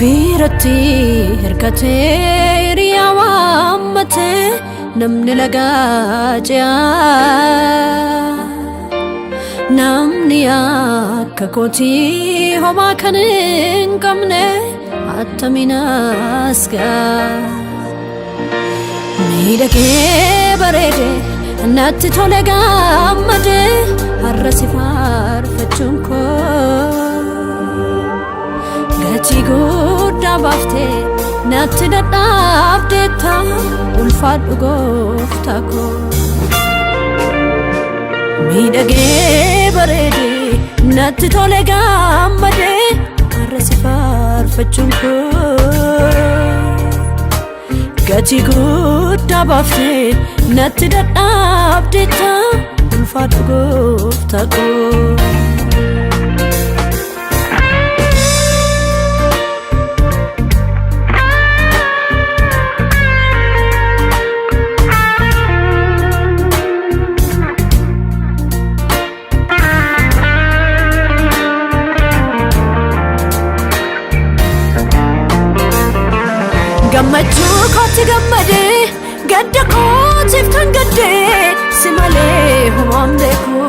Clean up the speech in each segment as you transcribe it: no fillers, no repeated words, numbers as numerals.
Ofirratti hirkatee riyaa waammatee namni lagaa ce'aa. Namni akka kootii homaa kan hin qabne attamiin as ga'a. Miidhagee bareedee natti tole gammadee har'a si faarfachuun koo. Gatii guddaa baaftee natti dadhabdeetta ulfaadhu gooftaa koo. Miidhagee bareedee natti tole gammadee har'a si faarfachuun koo. Gatii guddaa baaftee natti dadhabdeetta ulfaadhu gooftaa koo. Gammachuu kooti gammadee gadda kootiif kan gaddee si malee homaan beeku.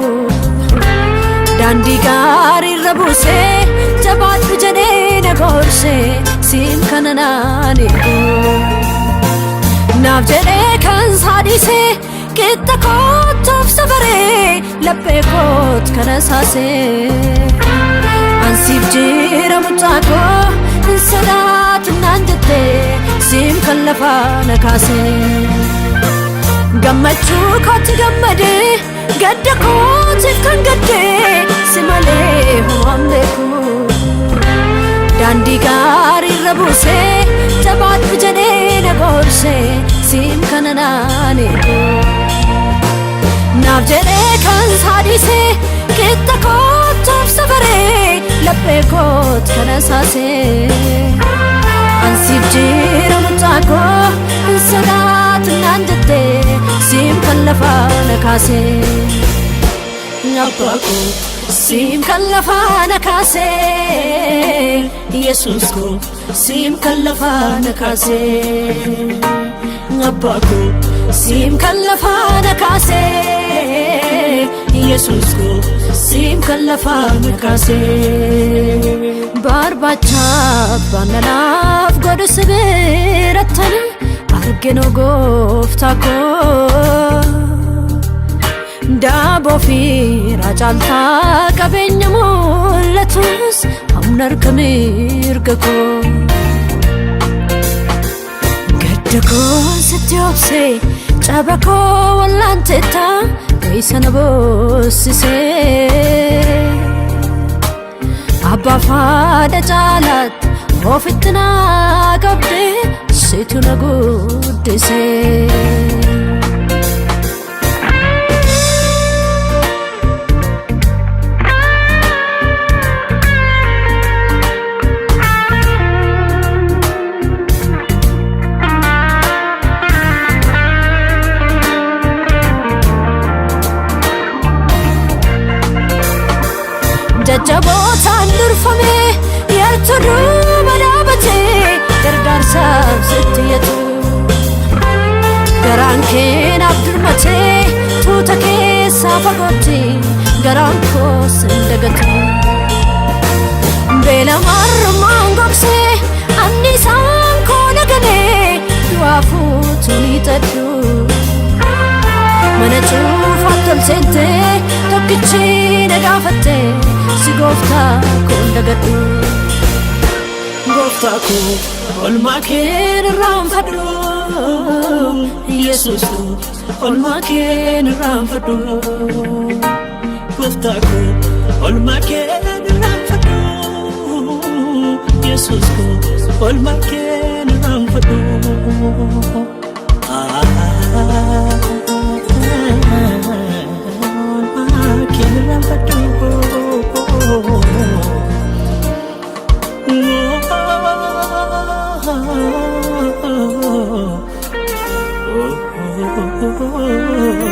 Daandii gaariirra buusee jabaadhu jedhee na gorsee siin kana naan eegu. Naaf jedhee kan saadhisee qixxa kootuuf safaree laphee koot kana saasee. Ansiif jira mucaa koo hin sodaatu naan jettee siim kan lafaa na kaasee. Gammachuu kooti gammadee gadda kootiif kan gaddee si malee homaan beeku. Daandii gaariirra buusee jabaadhu jedhee na gorsee siim kana naan eegu. Naaf jedhee kan saadhisee qixxa kootuuf safaree laphee koot kana saasee. Ansiif jira mucaa koo hin sodaatu naan jettee siim kan lafaa na kaasee. Abbaa koo siim kan lafaa na kaasee. Yesuus koo siim kan lafaa na kaasee. Abbaa koo siim kan lafaa na kaasee. Yesuus koo siim kan lafaa na kaasee. Barbaacha baananaaf godhu si birattan arginu gooftaa koo. Daaboo fi raacaaltaa qabeenya mul'atus hamna harka mirga koo. Gadda koo sitti obsee caba koo wallaanteetta eessa na boossisee. Abbaa faada caalaatti ofitti na qabdee situ na guddisee. Jajjabootaan durfamee yartuu duuba dhaabatee gargaarsaaf sitti yetu. Garaan kee naaf dirmatee tuuta keessaa fagootti garaan koos hin dagatu. Beela marrumaan gogsee anniisaan koo nagalee du'aa fuutuu ni xaddu. Mana cuufaatti ol seentee tokkichi na gaafattee si gooftaa koo dagadhu. Gooftaa koo olmaa keen irraanfadhu. Yesuus koo olmaa keen irraanfadhu. Gooftaa koo olmaa keen irraanfadhu. Yesuus koo olmaa keen irraanfadhu. Oh